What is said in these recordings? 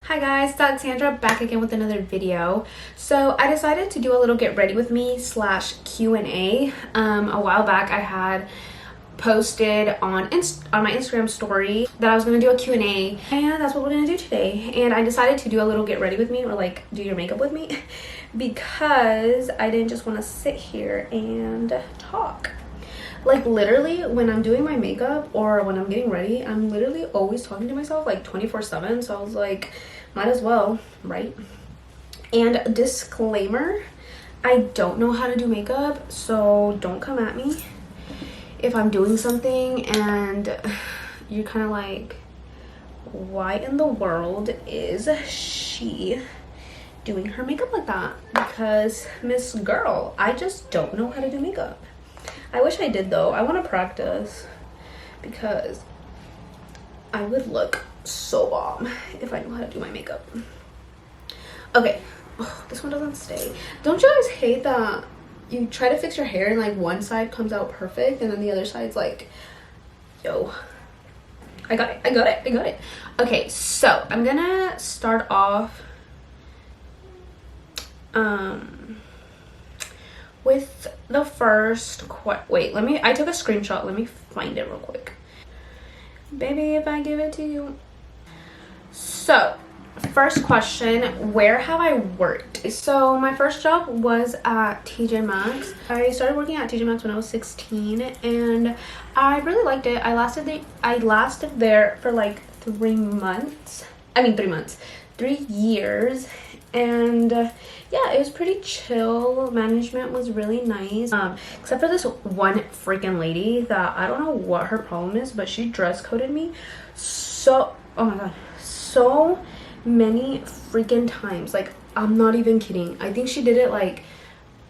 Hi guys, it's Alexandra back again with another video. So I decided to do a little get ready with me / Q&A. A while back I had posted on my Instagram story that I was going to do a Q&A, and that's what we're going to do today. And I decided to do a little get ready with me, or like do your makeup with me, because I didn't just want to sit here and talk. Like literally when I'm doing my makeup or when I'm getting ready, I'm literally always talking to myself like 24/7. So I was like, might as well, right? And disclaimer, I don't know how to do makeup, so don't come at me if I'm doing something and you're kind of like, why in the world is she doing her makeup like that? Because Miss Girl, I just don't know how to do makeup. I wish I did though. I want to practice because I would look so bomb if I knew how to do my makeup. Okay, this one doesn't stay. Don't you guys hate that you try to fix your hair and like one side comes out perfect and then the other side's like, yo, I got it. Okay, so I'm gonna start off with the first wait, I took a screenshot. Let me find it real quick. Baby, if I give it to you. So, first question, where have I worked? So, my first job was at TJ Maxx. I started working at TJ Maxx when I was 16 and I really liked it. I lasted there for like 3 months. 3 years. And yeah, it was pretty chill. Management was really nice, except for this one freaking lady that I don't know what her problem is, but she dress coded me so, oh my god, so many freaking times. Like, I'm not even kidding. I think she did it like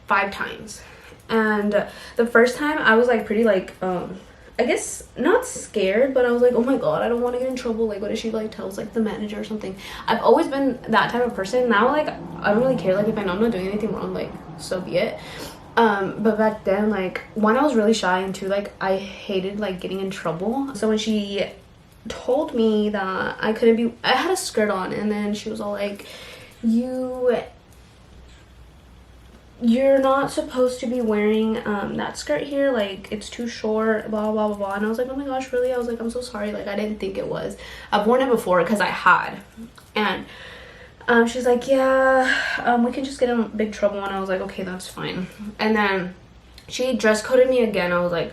5 times. And the first time I was like pretty like I guess not scared, but I was like, oh my god, I don't want to get in trouble. Like, what if she like tells like the manager or something? I've always been that type of person. Now, like, I don't really care. Like, if I know I'm not doing anything wrong, like, so be it. But back then, like, one, I was really shy, and two, like, I hated like getting in trouble. So when she told me that I couldn't be, I had a skirt on, and then she was all like, you're not supposed to be wearing that skirt here, like it's too short, blah blah blah blah. And I was like, oh my gosh, really? I was like, I'm so sorry, like I didn't think it was. I've worn it before because I had. And she's like, yeah, we can just get in big trouble. And I was like, okay, that's fine. And then she dress coded me again. I was like,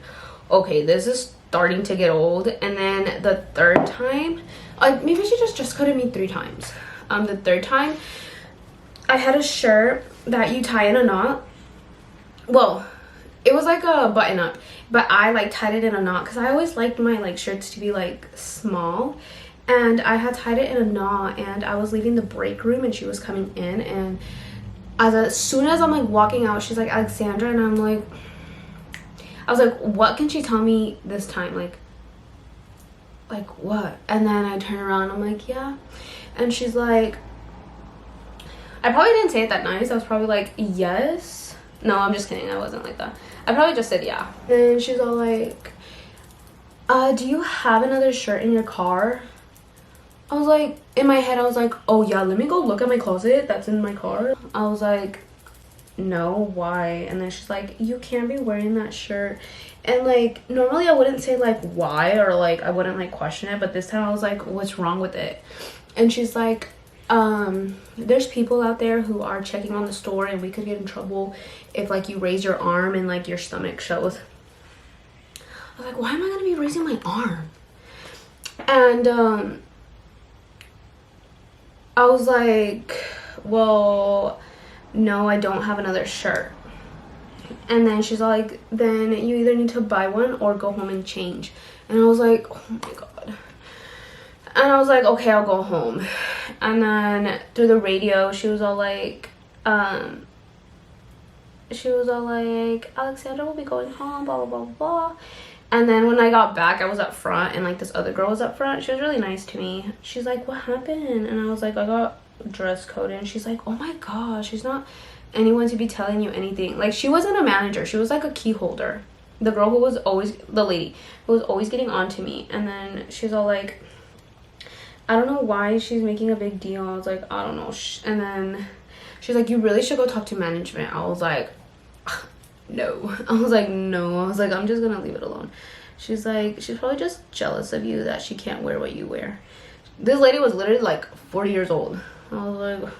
okay, this is starting to get old. And then the third time, maybe she just dress coded me 3 times. The third time, I had a shirt that you tie in a knot. Well, it was like a button up, but I like tied it in a knot because I always liked my like shirts to be like small, and I had tied it in a knot, and I was leaving the break room and she was coming in, and as soon as I'm like walking out, she's like, Alexandra, and I'm like, I was like, what can she tell me this time? Like what? And then I turn around, I'm like, yeah. And she's like, I probably didn't say it that nice. I was probably like, yes. No, I'm just kidding. I wasn't like that. I probably just said yeah. And she's all like, do you have another shirt in your car? I was like, in my head, I was like, oh yeah, let me go look at my closet that's in my car. I was like, no, why? And then she's like, you can't be wearing that shirt. And like, normally I wouldn't say like why, or like I wouldn't like question it, but this time I was like, what's wrong with it? And she's like, there's people out there who are checking on the store, and we could get in trouble if like you raise your arm and like your stomach shows. I was like, why am I gonna be raising my arm? And I was like, well, no, I don't have another shirt. And then she's like, then you either need to buy one or go home and change. And I was like, oh my god. And I was like, okay, I'll go home. And then through the radio, she was all like, Alexandra will be going home, blah, blah, blah, blah. And then when I got back, I was up front, and like this other girl was up front. She was really nice to me. She's like, what happened? And I was like, I got dress coded. And she's like, oh my gosh, she's not anyone to be telling you anything. Like, she wasn't a manager. She was like a key holder. The girl who was always, the lady who was always getting on to me. And then she's all like, I don't know why she's making a big deal. I was like, I don't know. And then she's like, you really should go talk to management. I was like, no. I was like, no. I was like, I'm just gonna leave it alone. She's like, she's probably just jealous of you that she can't wear what you wear. This lady was literally like 40 years old. I was like,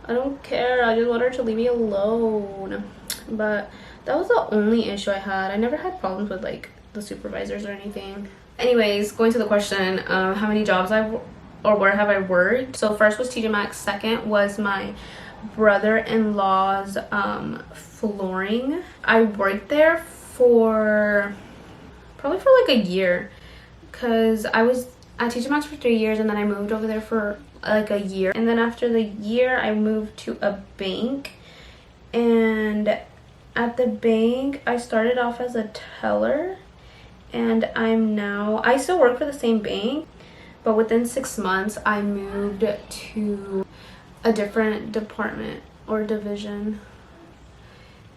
I don't care. I just want her to leave me alone. But that was the only issue I had. I never had problems with like the supervisors or anything. Anyways, going to the question, how many jobs or where have I worked? So first was TJ Maxx. Second was my brother-in-law's flooring. I worked there for probably for like a year, because I was at TJ Maxx for 3 years and then I moved over there for like a year, and then after the year I moved to a bank, and at the bank I started off as a teller, and I still work for the same bank, but within 6 months I moved to a different department or division,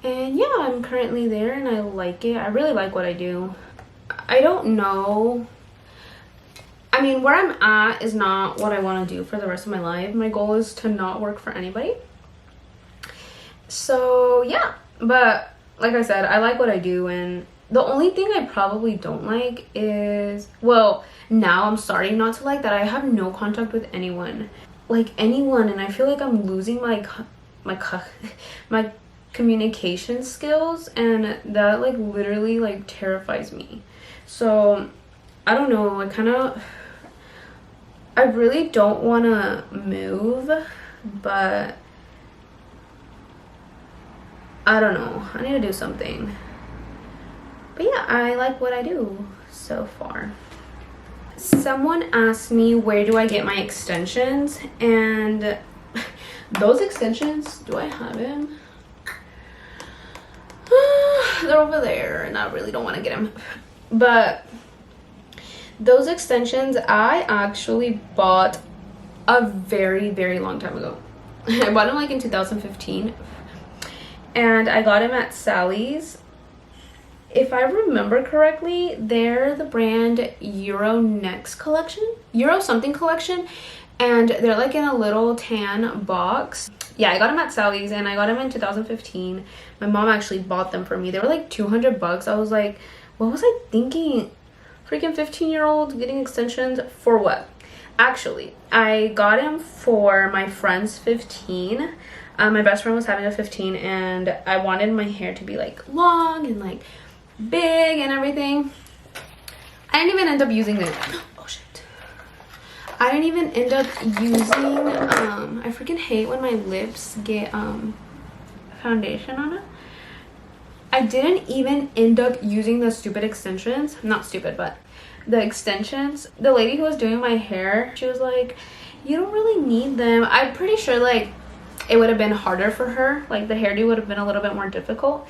and yeah, I'm currently there and I like it. I really like what I do. I don't know, I mean, where I'm at is not what I want to do for the rest of my life. My goal is to not work for anybody. So yeah, but like I said, I like what I do, and the only thing I probably don't like is, well, now I'm starting not to like that I have no contact with anyone, and I feel like I'm losing my communication skills, and that like literally like terrifies me. So I don't know, I really don't want to move, but I don't know, I need to do something. But yeah, I like what I do so far. Someone asked me, where do I get my extensions? And those extensions, do I have them? They're over there, and I really don't want to get them. But those extensions I actually bought a very, very long time ago. I bought them like in 2015, and I got them at Sally's. If I remember correctly, they're the brand Euro something collection, and they're like in a little tan box. Yeah, I got them at Sally's, and I got them in 2015. My mom actually bought them for me. They were like 200 bucks. I was like, what was I thinking? Freaking 15-year-old getting extensions for what? Actually, I got them for my friend's 15. My best friend was having a 15, and I wanted my hair to be like long and like big and everything. I didn't even end up using them. Oh shit. I didn't even end up using I freaking hate when my lips get foundation on it. I didn't even end up using the stupid extensions. Not stupid, but the extensions. The lady who was doing my hair, she was like, you don't really need them. I'm pretty sure like it would have been harder for her, like the hairdo would have been a little bit more difficult,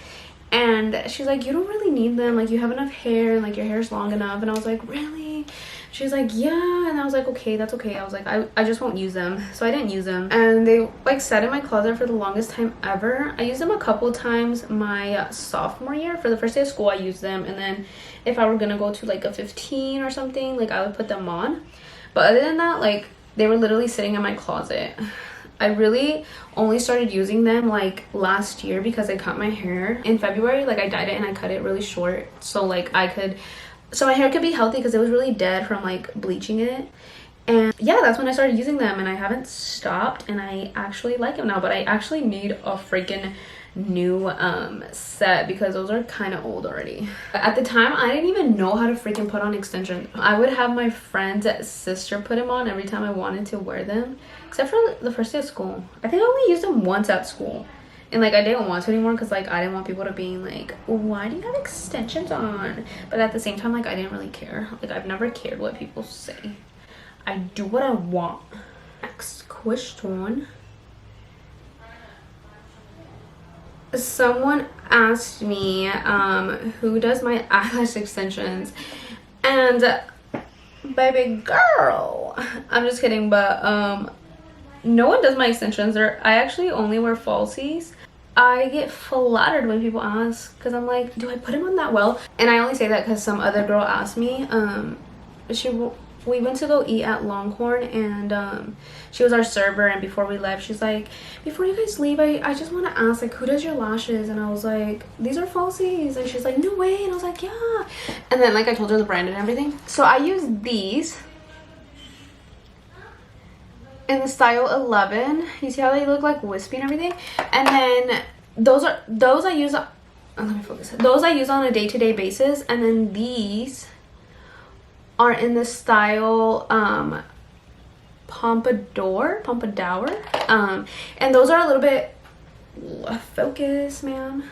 and she's like, you don't really need them, like you have enough hair and like your hair's long enough. And I was like, really? She's like, yeah. And I was like, okay, that's okay. I was like, I just won't use them. So I didn't use them, and they like sat in my closet for the longest time ever. I used them a couple times my sophomore year. For the first day of school I used them, and then if I were gonna go to like a 15 or something, like I would put them on. But other than that, like they were literally sitting in my closet. I really only started using them like last year because I cut my hair in February. Like I dyed it and I cut it really short, so like so my hair could be healthy because it was really dead from like bleaching it. And yeah, that's when I started using them, and I haven't stopped, and I actually like them now. But I actually need a freaking new set because those are kind of old already. At the time I didn't even know how to freaking put on extensions. I would have my friend's sister put them on every time I wanted to wear them, except for the first day of school. I think I only used them once at school, and like I didn't want to anymore because like I didn't want people to be like, why do you have extensions on? But at the same time, like I didn't really care. Like I've never cared what people say. I do what I want. Next question. Someone asked me who does my eyelash extensions, and baby girl, I'm just kidding, but no one does my extensions. I actually only wear falsies. I get flattered when people ask because I'm like, do I put them on that well? And I only say that because some other girl asked me. She we went to go eat at Longhorn, and she was our server, and before we left she's like, before you guys leave, I just want to ask, like, who does your lashes? And I was like, these are falsies. And she's like, no way. And I was like, yeah. And then like I told her the brand and everything. So I use these in the style 11. You see how they look like wispy and everything? And then those I use, let me focus. Those I use on a day-to-day basis. And then these are in the style Pompadour. And those are a little bit, focus, man.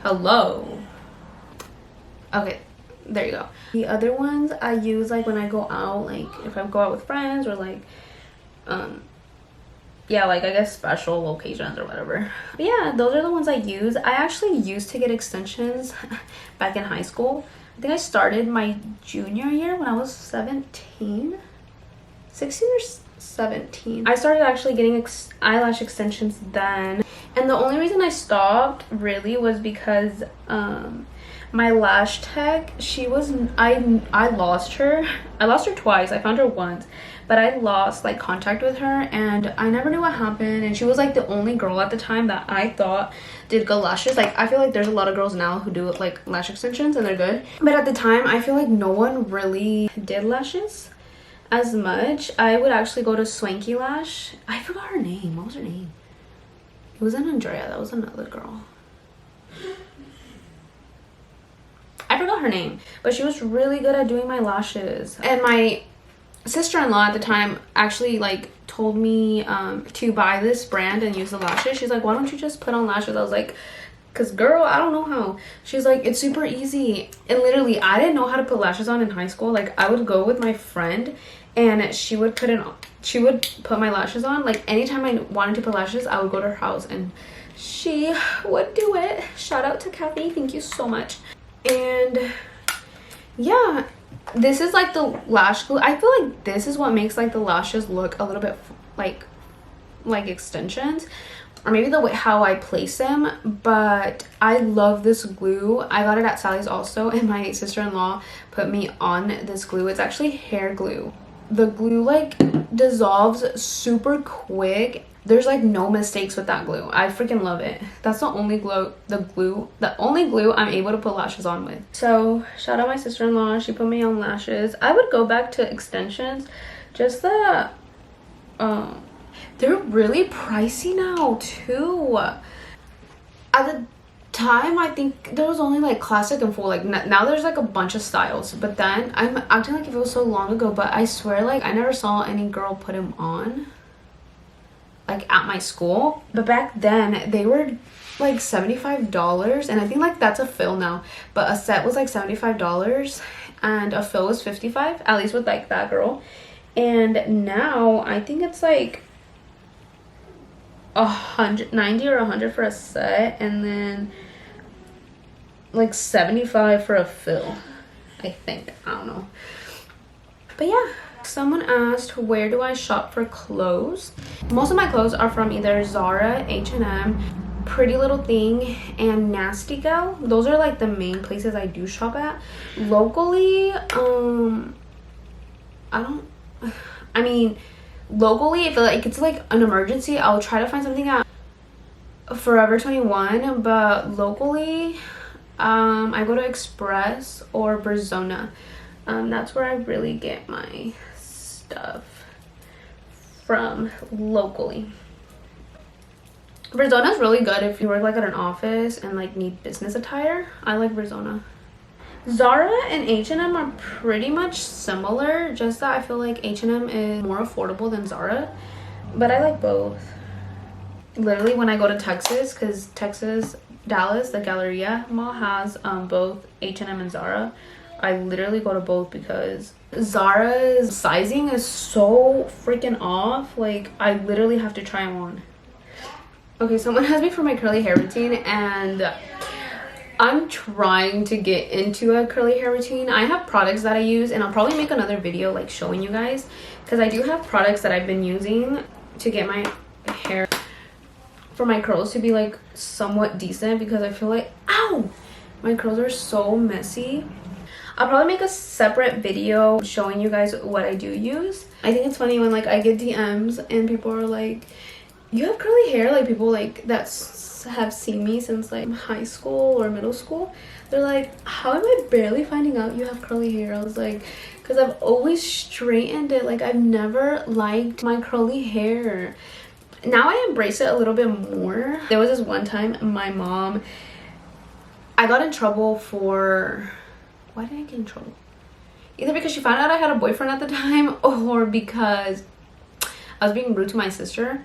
Hello. Okay, there you go. The other ones I use like when I go out, like if I go out with friends, or like yeah, like I guess special occasions or whatever. But yeah, those are the ones I use. I actually used to get extensions back in high school. I think I started my junior year when I was 16 or 17. I started actually getting eyelash extensions then. And the only reason I stopped really was because my lash tech, she was, I lost her. I lost her twice. I found her once, but I lost like contact with her, and I never knew what happened. And she was like the only girl at the time that I thought did good lashes. Like I feel like there's a lot of girls now who do like lash extensions and they're good, but at the time I feel like no one really did lashes as much. I would actually go to Swanky Lash. I forgot her name. What was her name? It wasn't Andrea. That was another girl. I forgot her name, but she was really good at doing my lashes. And my sister-in-law at the time actually like told me to buy this brand and use the lashes. She's like, why don't you just put on lashes? I was like, because girl, I don't know how. She's like, it's super easy. And literally I didn't know how to put lashes on in high school. Like I would go with my friend and she would put my lashes on. Like anytime I wanted to put lashes, I would go to her house and she would do it. Shout out to Kathy, thank you so much. And yeah, this is like the lash glue. I feel like this is what makes like the lashes look a little bit like extensions, or maybe the way how I place them. But I love this glue. I got it at Sally's also, and my sister-in-law put me on this glue. It's actually hair glue. The glue like dissolves super quick. There's like no mistakes with that glue. I freaking love it. That's the only glue I'm able to put lashes on with. So shout out my sister-in-law. She put me on lashes. I would go back to extensions. Just that they're really pricey now too. At the time, I think there was only like classic and full. Like now there's like a bunch of styles, but then I'm acting like if it was so long ago, but I swear like I never saw any girl put them on like at my school. But back then they were like $75, and I think like that's a fill now, but a set was like $75 and a fill was $55, at least with like that girl. And now I think it's like 190 or 100 for a set, and then like 75 for a fill, I think. I don't know, but yeah. Someone asked, where do I shop for clothes? Most of my clothes are from either Zara, H&M, Pretty Little Thing, and Nasty Gal. Those are like the main places I do shop at. Locally, locally, if like it's like an emergency, I'll try to find something at Forever 21, but locally I go to Express or Verzona. That's where I really get my stuff from locally. Verzona is really good if you work like at an office and like need business attire. I like Verzona. Zara and H&M are pretty much similar, just that I feel like H&M is more affordable than Zara, but I like both. Literally when I go to Texas, because Dallas, the Galleria Mall has both H&M and Zara, I literally go to both because Zara's sizing is so freaking off. Like I literally have to try them on. Okay, someone asked me for my curly hair routine, and I'm trying to get into a curly hair routine. I have products that I use, and I'll probably make another video like showing you guys, because I do have products that I've been using to get my hair, for my curls to be like somewhat decent, because I feel like, ow, my curls are so messy. I'll probably make a separate video showing you guys what I do use. I think it's funny when like I get DMs and people are like, you have curly hair. Like people like that have seen me since like high school or middle school. They're like, how am I barely finding out you have curly hair? I was like, because I've always straightened it. Like I've never liked my curly hair. Now I embrace it a little bit more. There was this one time my mom, I got in trouble for, why did I get in trouble? Either because she found out I had a boyfriend at the time or because I was being rude to my sister.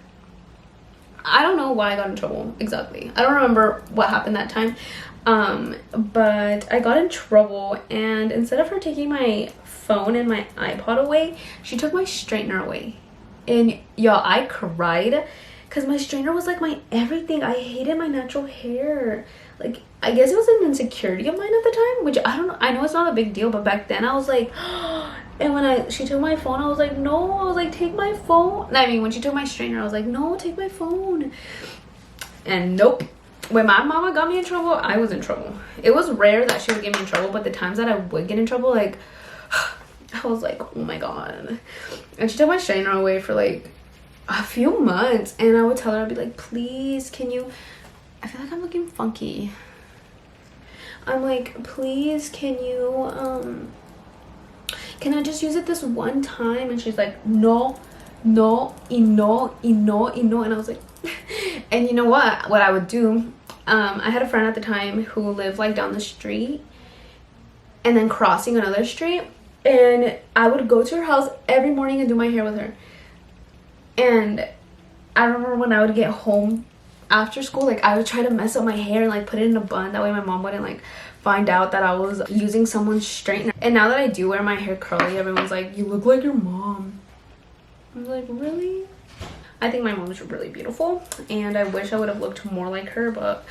I don't know why I got in trouble exactly. I don't remember what happened that time. But I got in trouble, and instead of her taking my phone and my iPod away, she took my straightener away. And y'all, I cried because my straightener was like my everything. I hated my natural hair. Like, I guess it was an insecurity of mine at the time, which I don't know. I know it's not a big deal, but back then I was like, and when she took my phone, I was like, no. I was like, take my phone. I mean, when she took my straightener, I was like, no, take my phone. And nope. When my mama got me in trouble, I was in trouble. It was rare that she would get me in trouble, but the times that I would get in trouble, like, I was like, oh my god. And she took my straightener away for like a few months, and I would tell her, I'd be like, please, can you, I feel like I'm looking funky. I'm like, please, can you, can I just use it this one time? And she's like, no, no, y no, y no, y no. And I was like, and you know what I would do, I had a friend at the time who lived like down the street and then crossing another street, and I would go to her house every morning and do my hair with her. And I remember when I would get home after school, like I would try to mess up my hair and like put it in a bun, that way my mom wouldn't like find out that I was using someone's straightener. And now that I do wear my hair curly, everyone's like, you look like your mom. I'm like, really? I think my mom is really beautiful, and I wish I would have looked more like her, but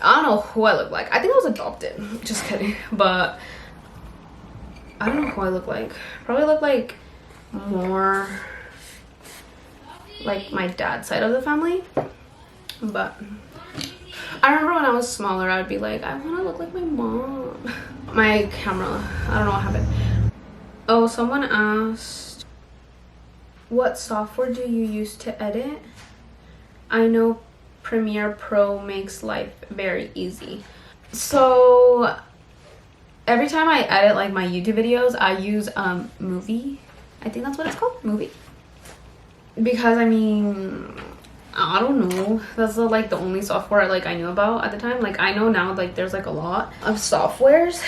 I don't know who I look like. I think I was adopted. Just kidding. But I don't know who I look like. Probably look like more like my dad's side of the family. But I remember when I was smaller, I would be like, I want to look like my mom. My camera, I don't know what happened. Oh, someone asked, what software do you use to edit? I know Premiere Pro makes life very easy. So every time I edit like my YouTube videos, I use Movie. I think that's what it's called, Movie. Because I mean, I don't know, that's like the only software like I knew about at the time. Like I know now like there's like a lot of softwares,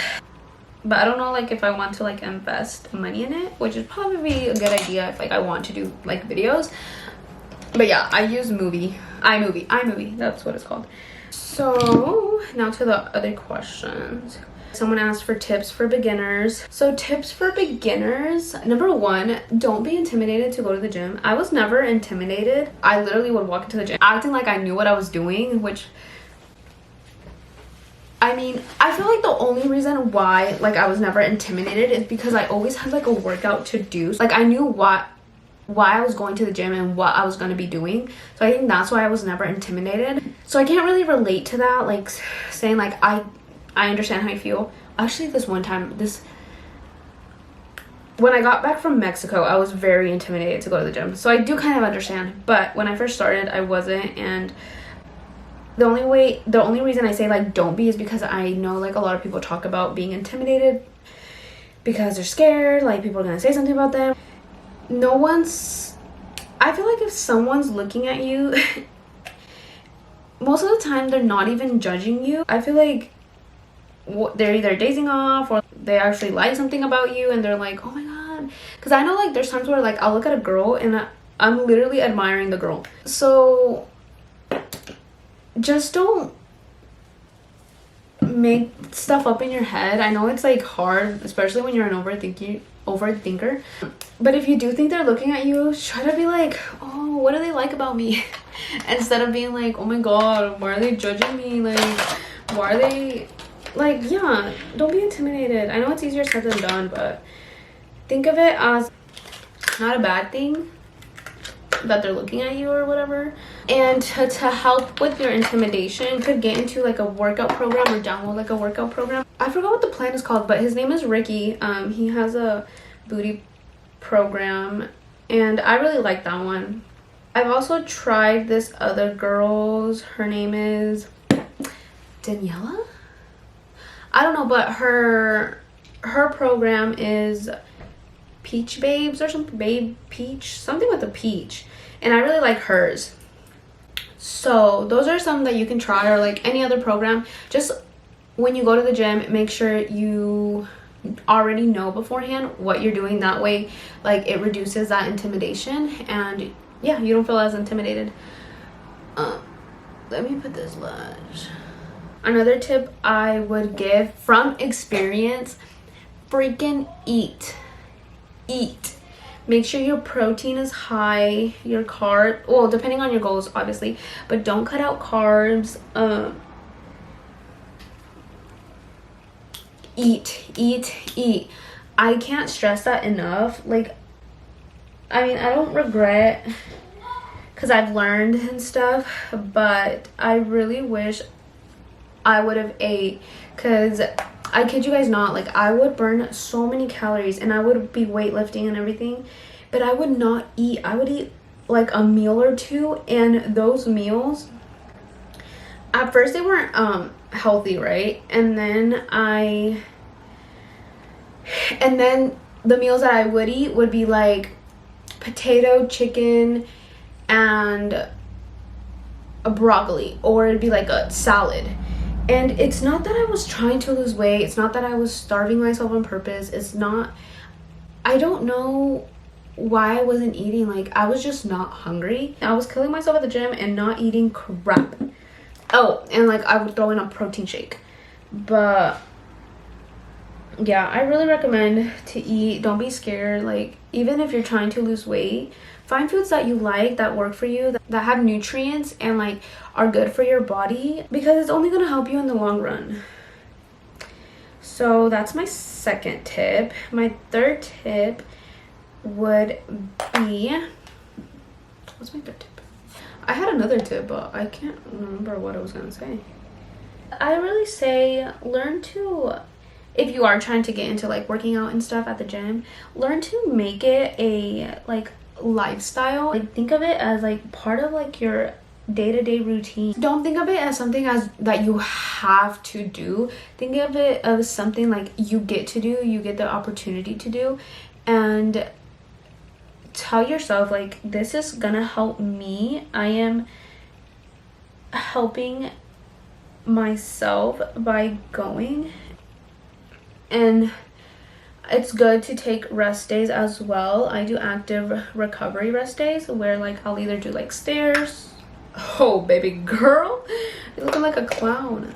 but I don't know like if I want to like invest money in it, which would probably be a good idea if like I want to do like videos. But yeah, I use iMovie, that's what it's called. So now to the other questions. Someone asked for tips for beginners. So tips for beginners, number one, don't be intimidated to go to the gym. I was never intimidated. I literally would walk into the gym acting like I knew what I was doing, which, I mean, I feel like the only reason why like I was never intimidated is because I always had like a workout to do. Like I knew why I was going to the gym and what I was going to be doing. So I think that's why I was never intimidated. So I can't really relate to that, like saying like I understand how you feel. Actually, this one time, when I got back from Mexico, I was very intimidated to go to the gym. So I do kind of understand. But when I first started, I wasn't. And the only reason I say like don't be is because I know like a lot of people talk about being intimidated because they're scared, like people are gonna say something about them. I feel like if someone's looking at you, most of the time they're not even judging you. I feel like they're either dazing off or they actually like something about you and they're like, oh my god. Because I know like there's times where like I'll look at a girl and I'm literally admiring the girl. So just don't make stuff up in your head. I know it's like hard, especially when you're an overthinker. But if you do think they're looking at you, try to be like, oh, what do they like about me? Instead of being like, oh my god, why are they judging me? Like, why are they... Like, yeah, don't be intimidated. I know it's easier said than done, but think of it as not a bad thing that they're looking at you or whatever. And to help with your intimidation, you could get into like a workout program or download like a workout program. I forgot what the plan is called, but his name is Ricky. He has a booty program, and I really like that one. I've also tried this other girl's. Her name is Daniela. I don't know, but her program is Peach Babes or something, Babe Peach, something with a peach, and I really like hers. So those are some that you can try, or like any other program. Just when you go to the gym, make sure you already know beforehand what you're doing. That way, like, it reduces that intimidation, and yeah, you don't feel as intimidated. Let me put this lash. Another tip I would give from experience: freaking eat. Make sure your protein is high, your carb, well, depending on your goals obviously, but don't cut out carbs. Eat. I can't stress that enough. Like, I mean, I don't regret, because I've learned and stuff, but I really wish I would have ate, because I kid you guys not, like, I would burn so many calories and I would be weightlifting and everything, but I would not eat. I would eat like a meal or two, and those meals, at first they weren't healthy, right? And then the meals that I would eat would be like potato, chicken, and a broccoli, or it'd be like a salad. And it's not that I was trying to lose weight. It's not that I was starving myself on purpose. It's not, I don't know why I wasn't eating. Like, I was just not hungry. I was killing myself at the gym and not eating crap. Oh, and like, I would throw in a protein shake. But yeah, I really recommend to eat. Don't be scared. Like, even if you're trying to lose weight, find foods that you like, that work for you, that have nutrients and like are good for your body, because it's only going to help you in the long run. So that's my second tip. My third tip would be, what's my third tip? I had another tip, but I can't remember what I was going to say. I really say learn to, if you are trying to get into like working out and stuff at the gym, learn to make it a like lifestyle. Like, think of it as like part of like your day-to-day routine. Don't think of it as something as that you have to do. Think of it as something like you get to do, you get the opportunity to do, and tell yourself like, this is gonna help me. I am helping myself by going. And it's good to take rest days as well. I do active recovery rest days, where like I'll either do like stairs. Oh, baby girl, you're looking like a clown.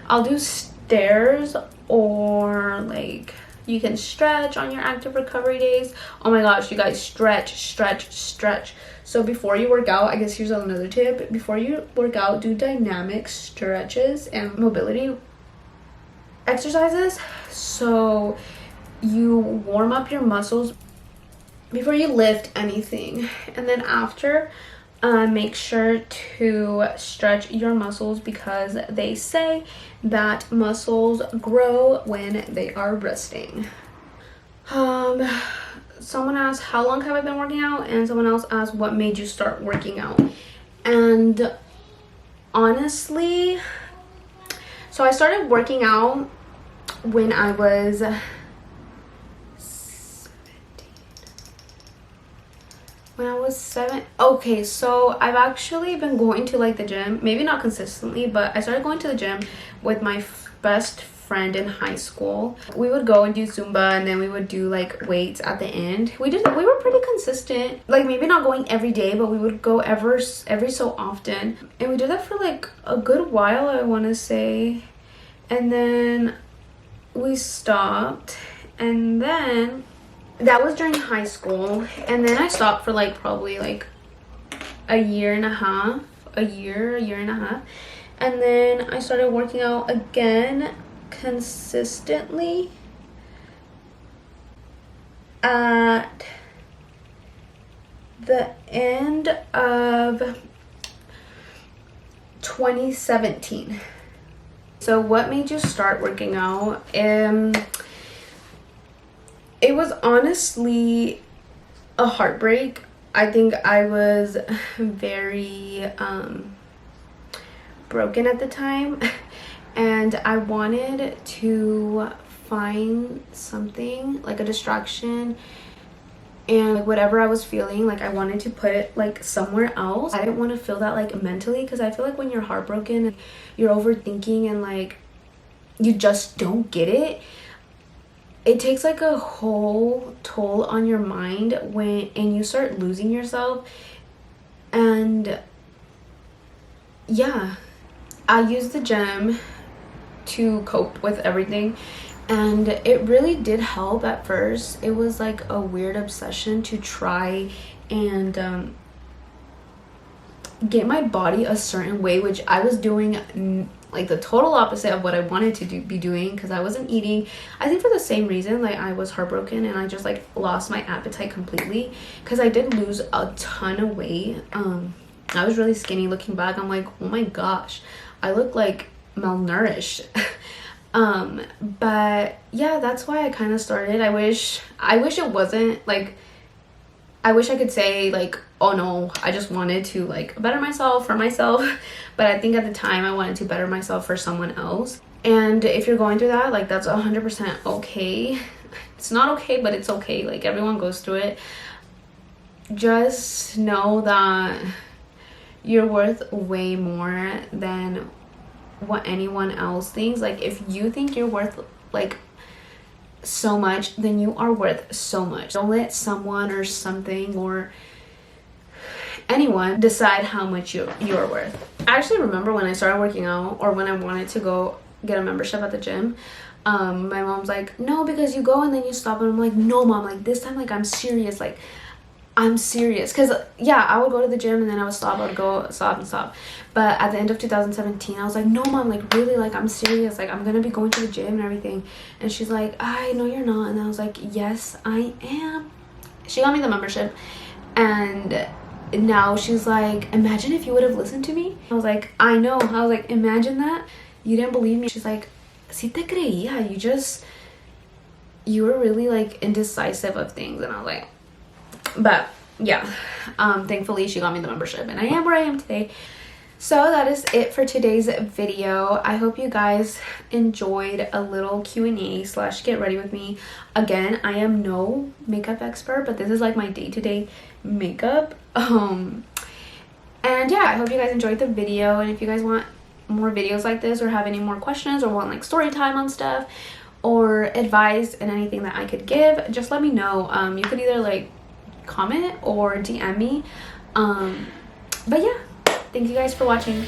I'll do stairs, or like you can stretch on your active recovery days. Oh my gosh, you guys, stretch. So before you work out, I guess here's another tip. Before you work out, do dynamic stretches and mobility exercises, so you warm up your muscles before you lift anything. And then after, make sure to stretch your muscles, because they say that muscles grow when they are resting. Someone asked, how long have I been working out? And someone else asked, what made you start working out? And honestly, so I started working out when I was 7. Okay, so I've actually been going to like the gym, maybe not consistently, but I started going to the gym with my best friend in high school. We would go and do Zumba, and then we would do like weights at the end. We were pretty consistent, like maybe not going every day, but we would go every so often, and we did that for like a good while, I want to say. And then we stopped, and then that was during high school, and then I stopped for like probably like a year and a half, and then I started working out again consistently at the end of 2017. So what made you start working out? It was honestly a heartbreak. I think I was very broken at the time, and I wanted to find something, like a distraction, and like whatever I was feeling, like I wanted to put it like somewhere else. I didn't want to feel that like mentally, because I feel like when you're heartbroken and you're overthinking and like you just don't get it, it takes like a whole toll on your mind and you start losing yourself. And yeah, I used the gym to cope with everything, and it really did help at first. It was like a weird obsession to try and get my body a certain way, which I was doing like the total opposite of what I wanted to be doing, because I wasn't eating, I think for the same reason. Like I was heartbroken and I just like lost my appetite completely, because I did lose a ton of weight. I was really skinny. Looking back, I'm like, oh my gosh, I look like malnourished. But yeah, that's why I kind of started. I wish it wasn't like, I wish I could say like, oh no, I just wanted to like better myself for myself. But I think at the time I wanted to better myself for someone else. And if you're going through that, like that's 100% okay. It's not okay, but it's okay. Like everyone goes through it. Just know that you're worth way more than what anyone else thinks. Like if you think you're worth like so much, then you are worth so much. Don't let someone or something or anyone decide how much you're worth. I actually remember when I started working out, or when I wanted to go get a membership at the gym, my mom's like, no, because you go and then you stop. And I'm like, no mom, like this time, like I'm serious, like I'm serious. Because yeah, I would go to the gym and then I would stop, I would go stop and stop. But at the end of 2017, I was like, no mom, like really, like I'm serious, like I'm gonna be going to the gym and everything. And she's like, I know you're not. And I was like, yes I am. She got me the membership, and now she's like, imagine if you would have listened to me. I was like, I know. I was like, imagine that, you didn't believe me. She's like, sí te creía, you were really like indecisive of things. And I was like, but yeah, thankfully she got me the membership and I am where I am today. So that is it for today's video. I hope you guys enjoyed a little Q&A / get ready with me. Again, I am no makeup expert, but this is like my day-to-day makeup. And yeah, I hope you guys enjoyed the video. And if you guys want more videos like this, or have any more questions, or want like story time on stuff, or advice and anything that I could give, just let me know. You could either like comment or DM me. But yeah, thank you guys for watching.